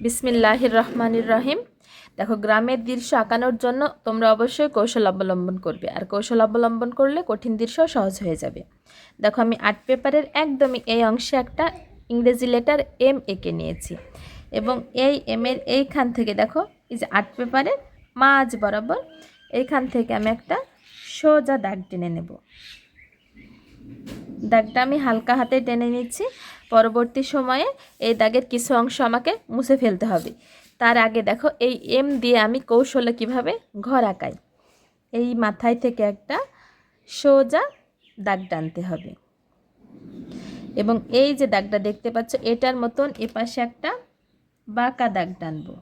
বিসমিল্লাহির রহমানির রহিম। দেখো, গ্রামের দৃশ্য আঁকানোর জন্য তোমরা অবশ্যই কৌশল অবলম্বন করবে, আর কৌশল অবলম্বন করলে কঠিন দৃশ্য সহজ হয়ে যাবে। দেখো, আমি আর্ট পেপারের একদমই এই অংশে একটা ইংরেজি লেটার এম এঁকে নিয়েছি, এবং এই এমের এইখান থেকে দেখো, এই যে আর্ট পেপারের মাঝ বরাবর এইখান থেকে আমি একটা সোজা দাগ টেনে নেব। দাগটা আমি হালকা হাতে টেনে নিচ্ছি। পরবর্তী সময়ে এই দাগের কিছু অংশ আমাকে মুছে ফেলতে হবে। তার আগে দেখো, এই এম দিয়ে আমি কৌশলে কিভাবে ঘর আঁকাই। এই মাথায় থেকে একটা সোজা দাগ টানতে হবে, এবং এই যে দাগটা দেখতে পাচ্ছ এটার মতন এপাশে একটা বাঁকা দাগ টানবো।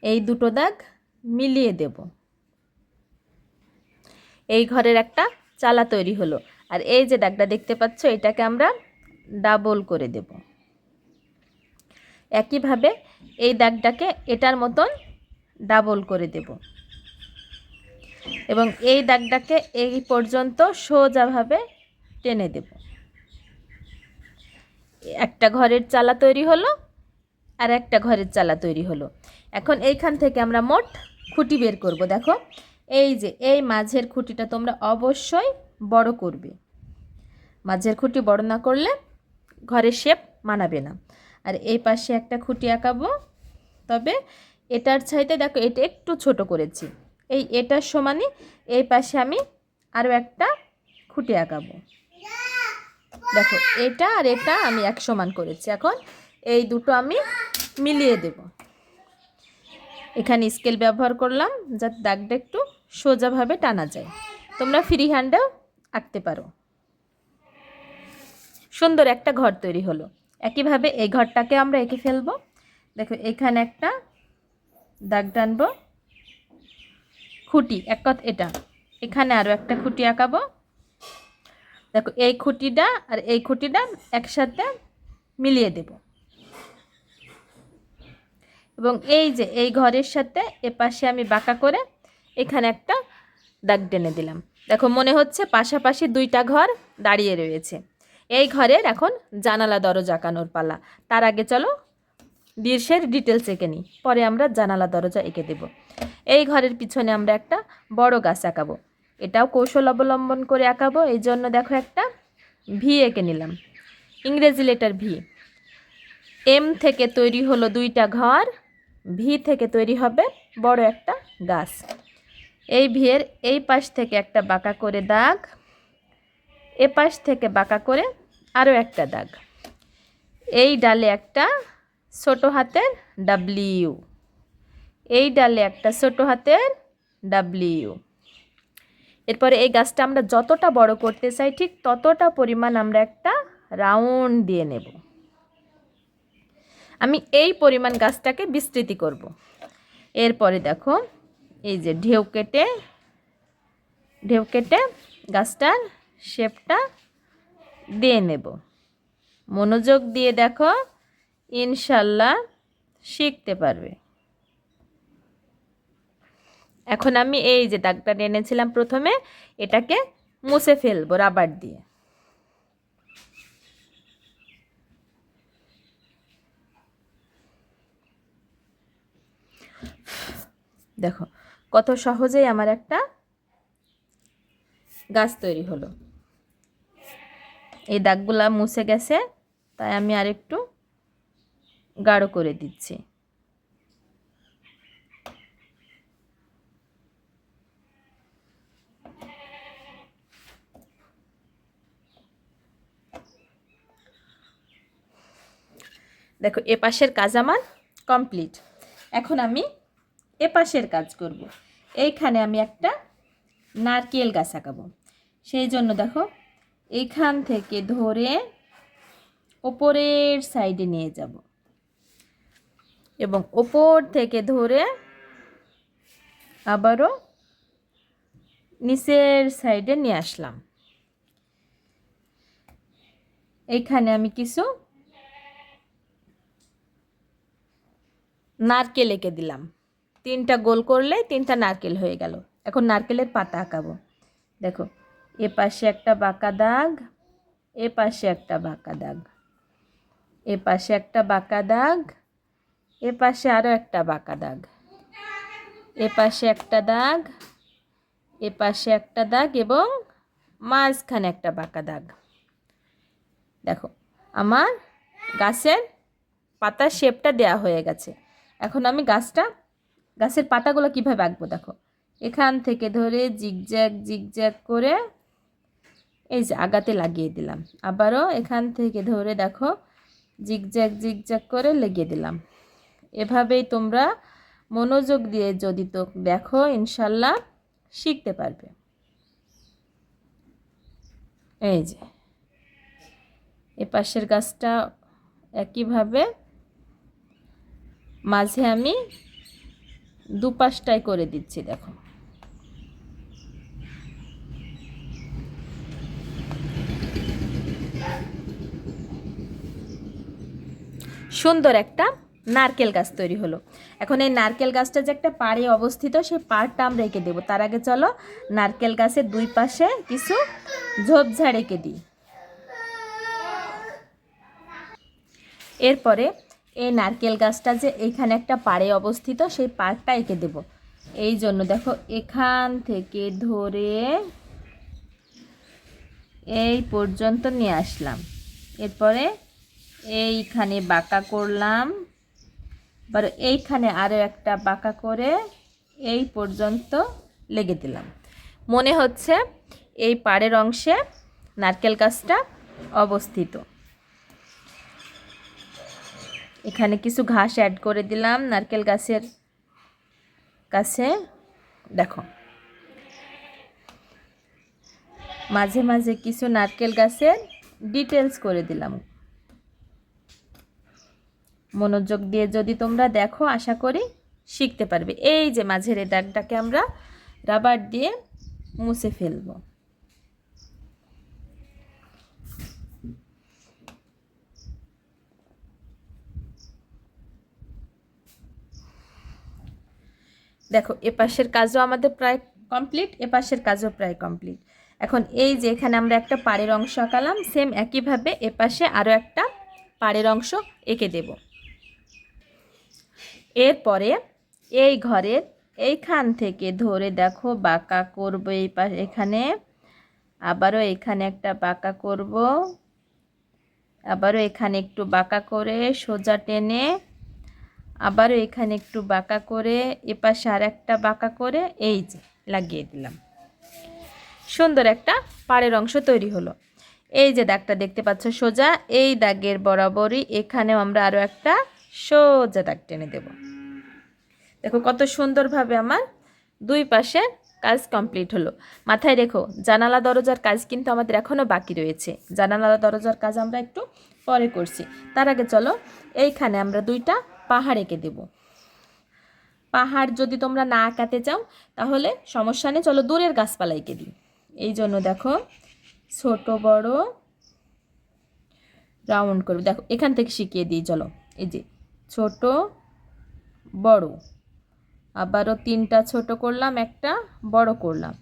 এই দুটো দাগ মিলিয়ে দেব। এই ঘরের একটা চালা তৈরি হলো। আর এই যে দাগটা দেখতে পাচ্ছ এটাকে আমরা ডাবল করে দেব। একইভাবে এই দাগটাকে এটার মতন ডাবল করে দেব, এবং এই দাগটাকে এই পর্যন্ত সোজাভাবে টেনে দেব। একটা ঘরের চালা তৈরি হলো, আর একটা ঘরের চালা তৈরি হলো। এখন এইখান থেকে আমরা মোট খুঁটি বের করব। দেখো, এই যে এই মাঝের খুঁটিটা তোমরা অবশ্যই বড় করবে। মাঝের খুঁটি বড় না করলে ঘরের শেপ মানাবে না। আর এই পাশে একটা খুঁটি আঁকাবো, তবে এটার চাইতে দেখো এটা একটু ছোট করেছি। এটার সমানই এই পাশে আমি আরও একটা খুঁটি আঁকাবো। দেখো, এটা আর এটা আমি এক সমান করেছি। এখন এই দুটো আমি মিলিয়ে দেব। এখানে স্কেল ব্যবহার করলাম যাতে দাগটা একটু সোজাভাবে টানা যায়। তোমরা ফ্রি হ্যান্ডেও আঁকতে পারো। সুন্দর একটা ঘর তৈরি হলো। একইভাবে এই ঘরটাকে আমরা এঁকে ফেলবো। দেখো, এখানে একটা দাগ টানবো, খুঁটি এক কথা এটা, এখানে আরও একটা খুঁটি আঁকাবো। দেখো, এই খুঁটিটা আর এই খুঁটিটা একসাথে মিলিয়ে দেব, এবং এই যে এই ঘরের সাথে এপাশে আমি বাঁকা করে এখানে একটা দাগ টেনে দিলাম। দেখো, মনে হচ্ছে পাশাপাশি দুইটা ঘর দাঁড়িয়ে রয়েছে। এই ঘরের এখন জানালা দরজা আঁকানোর পালা। তার আগে চলো দৃশ্যের ডিটেলস এঁকে নিই, পরে আমরা জানালা দরজা এঁকে দেব। এই ঘরের পিছনে আমরা একটা বড় গাছ আঁকাবো। এটাও কৌশল অবলম্বন করে আঁকাবো। এই জন্য দেখো একটা ভি এঁকে নিলাম, ইংরেজি লেটার ভি। এম থেকে তৈরি হলো দুইটা ঘর, ভি থেকে তৈরি হবে বড় একটা গাছ। এই ভিয়ের এই পাশ থেকে একটা বাঁকা করে দাগ, এ পাশ থেকে বাঁকা করে আরও একটা দাগ। এই ডালে একটা ছোট হাতের ডাব্লিউ, এই ডালে একটা ছোট হাতের ডাব্লিউ। এরপরে এই গাছটা আমরা যতটা বড় করতে চাই ঠিক ততটা পরিমাণ আমরা একটা রাউন্ড দিয়ে নেব। আমি এই পরিমাণ গাছটাকে বিস্তৃতি করব। এরপরে দেখো, এই যে ঢেউ কেটে গাছটার শেপটা দিয়ে নেব। মনোযোগ দিয়ে দেখো, ইনশাল্লাহ শিখতে পারবে। এখন আমি এই যে দাগটা টেনেছিলাম প্রথমে, এটাকে মুছে ফেলবো রাবার দিয়ে। দেখো, কত সহজেই আমার একটা গাছ তৈরি হলো। এই দাগগুলা মুছে গেছে, তাই আমি আরেকটু গাঢ় করে দিচ্ছি। দেখো, এ পাশের কাজ আমার কমপ্লিট। এখন আমি এ পাশের কাজ করব। এইখানে আমি একটা নারকেল গাছ আঁকাবো। সেই জন্য দেখো, এইখান থেকে ধরে ওপরের সাইডে নিয়ে যাব, এবং ওপর থেকে ধরে আবারও নিচের সাইডে নিয়ে আসলাম। এইখানে আমি কিছু নারকেল এঁকে দিলাম। তিনটা গোল করলে তিনটা নারকেল হয়ে গেল। এখন নারকেলের পাতা আঁকাবো। দেখো, এ পাশে একটা বাঁকা দাগ, এ পাশে একটা বাঁকা দাগ, এ পাশে একটা বাঁকা দাগ, এ পাশে আরও একটা বাঁকা দাগ, এ পাশে একটা দাগ, এ পাশে একটা দাগ এবং মাঝখানে একটা বাঁকা দাগ। দেখো আমার গাছের পাতার শেপটা দেয়া হয়ে গেছে। এখন আমি গাছের পাতাগুলো কিভাবে আঁকবো দেখো, এখান থেকে ধরে জিগজ্যাগ জিগজ্যাগ করে এই যে আগাতে লাগিয়ে দিলাম, আবারও এখান থেকে ধরে দেখো জিগজ্যাগ জিগজ্যাগ করে লাগিয়ে দিলাম। এভাবেই তোমরা মনোযোগ দিয়ে যদি তো দেখো ইনশাল্লাহ শিখতে পারবে। এই যে এ পাশের গাছটা একইভাবে মাঝে আমি দুপাশটাই করে দিচ্ছি। দেখো সুন্দর একটা নারকেল গাছ তৈরি হলো। এখন এই নারকেল গাছটা যে একটা পাড়ে অবস্থিত, সেই পাড়টা আমরা রেখে দেবো। তার আগে চলো নারকেল গাছের দুই পাশে কিছু ঝোপঝাড় রেখে দিই। এরপরে এই নারকেল গাছটা যে এইখানে একটা পাড়ে অবস্থিত, সেই পাড়টা এঁকে দেব। এই জন্য দেখো এখান থেকে ধরে এই পর্যন্ত নিয়ে আসলাম, এরপরে এইখানে বাঁকা করলাম, এবার এইখানে আরও একটা বাঁকা করে এই পর্যন্ত লেগে দিলাম। মনে হচ্ছে এই পাড়ের অংশে নারকেল গাছটা অবস্থিত। এখানে কিছু ঘাস অ্যাড করে দিলাম নারকেল গাছের কাছে। দেখো মাঝে মাঝে কিছু নারকেল গাছের ডিটেলস করে দিলাম। মনোযোগ দিয়ে যদি তোমরা দেখো আশা করি শিখতে পারবে। এই যে মাঝের এই দাগটাকে আমরা রাবার দিয়ে মুছে ফেলবো। দেখো এপাশের কাজও আমাদের প্রায় কমপ্লিট, এপাশের কাজও প্রায় কমপ্লিট। এখন এই যে এখানে আমরা একটা পাড়ের অংশ আঁকালাম, সেম একইভাবে এপাশে আরও একটা পাড়ের অংশ এঁকে দেব। এরপরে এই ঘরের এইখান থেকে ধরে দেখো বাঁকা করব এই পাশে, এখানে আবারও এখানে একটা বাঁকা করব, আবারও এখানে একটু বাঁকা করে সোজা টেনে, আবারও এখানে একটু বাঁকা করে এপাশে আর একটা বাঁকা করে এই যে লাগিয়ে দিলাম। সুন্দর একটা পাড়ের অংশ তৈরি হলো। এই যে দাগটা দেখতে পাচ্ছ সোজা, এই দাগের বরাবরই এখানেও আমরা আরও একটা সোজা দাগ টেনে দেব। দেখো কত সুন্দরভাবে আমার দুই পাশে কাজ কমপ্লিট হলো। মাথায় রেখো জানালা দরজার কাজ কিন্তু আমাদের এখনও বাকি রয়েছে। জানালা দরজার কাজ আমরা একটু পরে করছি। তার আগে চলো এইখানে আমরা দুইটা পাহাড় এঁকে দেব। পাহাড় যদি তোমরা না আঁকাতে চাও তাহলে সমস্যা নেই, চলো দূরের গাছপালা এঁকে দিই। এই জন্য দেখো ছোট বড় রাউন্ড করবে। দেখো এখান থেকে শিখিয়ে দিই, চলো এই যে ছোট বড়, আবারও তিনটা ছোট করলাম, একটা বড় করলাম,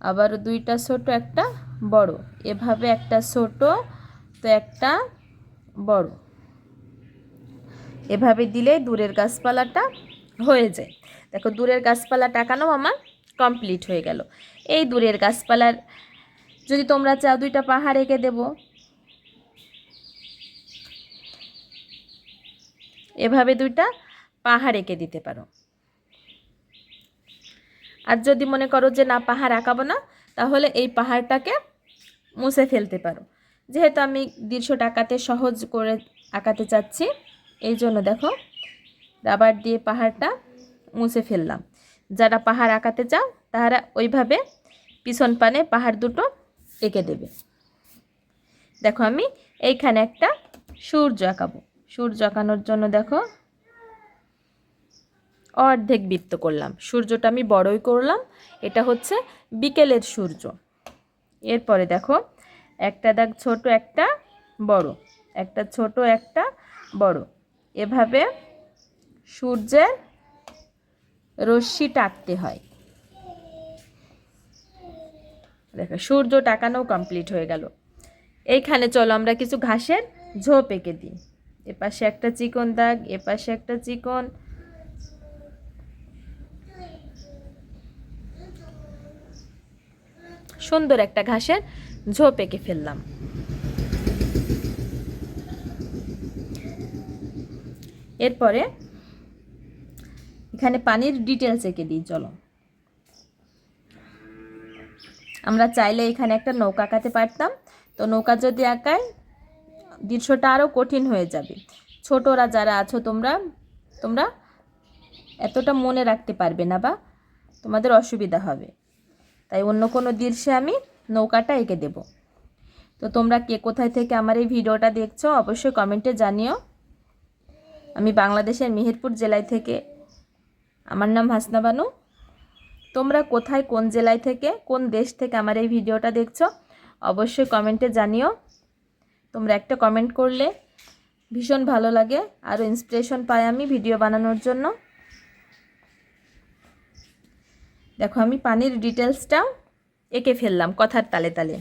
আবারও দুইটা ছোট একটা বড়, এভাবে একটা ছোট তো একটা বড়, এভাবে দিলে দূরের গাছপালাটা হয়ে যায়। দেখো দূরের গাছপালা টাকানো আমার কমপ্লিট হয়ে গেল। এই দূরের গাছপালার যদি তোমরা চাও দুইটা পাহাড় এঁকে দেব, এভাবে দুইটা পাহাড় এঁকে দিতে পারো। আর যদি মনে করো যে না পাহাড় আঁকাবো না, তাহলে এই পাহাড়টাকে মুছে ফেলতে পারো। যেহেতু আমি দৃশ্যটা আঁকাতে সহজ করে আঁকাতে চাচ্ছি, এই জন্য দেখো রাবার দিয়ে পাহাড়টা মুছে ফেললাম। যারা পাহাড় আঁকাতে চাও তারা ওইভাবে পিছন পানে পাহাড় দুটো এঁকে দেবে। দেখো আমি এইখানে একটা সূর্য আঁকাবো। সূর্য আঁকানোর জন্য দেখো অর্ধেক বৃত্ত করলাম, সূর্যটা আমি বড়ই করলাম, এটা হচ্ছে বিকেলের সূর্য। এরপরে দেখো একটা দাগ ছোট একটা বড়, একটা ছোট একটা বড়, এভাবে সূর্যের রশ্মি টাকতে হয়। দেখো সূর্য টাকানো কমপ্লিট হয়ে গেল। এইখানে চলো আমরা কিছু ঘাসের ঝোপ এঁকে দিই। এপাশে একটা চিকন দাগ, এপাশে একটা চিকন, সুন্দর একটা ঘাসের ঝোপ এঁকে ফেললাম। এরপরে এখানে পানির ডিটেলস এঁকে দিই। চলো, আমরা চাইলে এখানে একটা নৌকা আঁকাতে পারতাম, তো নৌকা যদি আঁকায় দৃশ্যটা আরও কঠিন হয়ে যাবে। ছোটরা যারা আছো তোমরা তোমরা এতটা মনে রাখতে পারবে না বা তোমাদের অসুবিধা হবে, তাই অন্য কোনো দৃশ্যে আমি নৌকাটা এঁকে দেব। তো তোমরা কে কোথায় থেকে আমার এই ভিডিওটা দেখছো অবশ্যই কমেন্টে জানিও। আমি বাংলাদেশের মেহেরপুর জেলায় থেকে, আমার নাম হাসনা বানু। তোমরা কোথায়, কোন জেলায় থেকে, কোন দেশ থেকে আমার এই ভিডিওটা দেখছো অবশ্যই কমেন্টে জানিও। তোমরা একটা কমেন্ট করলে ভীষণ ভালো লাগে, আরও ইন্সপিরেশন পাই আমি ভিডিও বানানোর জন্য। দেখো আমি পানির ডিটেলসটাও এঁকে ফেললাম কথার তালে তালে।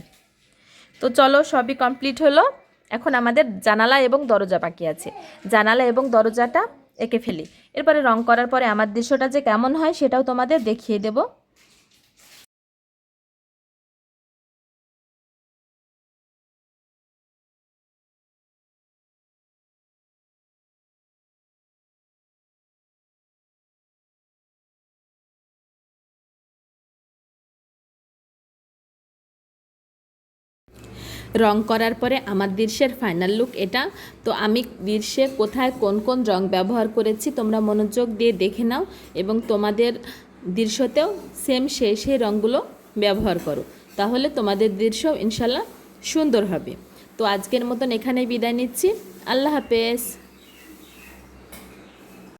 তো চলো, সবই কমপ্লিট হলো। এখন আমাদের জানালা এবং দরজা বাকি আছে। জানালা এবং দরজাটা এঁকে ফেলি। এরপরে রং করার পরে আমার দৃশ্যটা যে কেমন হয় সেটাও তোমাদের দেখিয়ে দেব। রং করার পরে আমার দৃশ্যের ফাইনাল লুক এটা। তো আমি দৃশ্যে কোথায় কোন কোন রং ব্যবহার করেছি তোমরা মনোযোগ দিয়ে দেখে নাও, এবং তোমাদের দৃশ্যতেও সেম সেই রঙগুলো ব্যবহার করো, তাহলে তোমাদের দৃশ্য ইনশাল্লাহ সুন্দর হবে। তো আজকের মতন এখানেই বিদায় নিচ্ছি। আল্লাহ হাফেজ।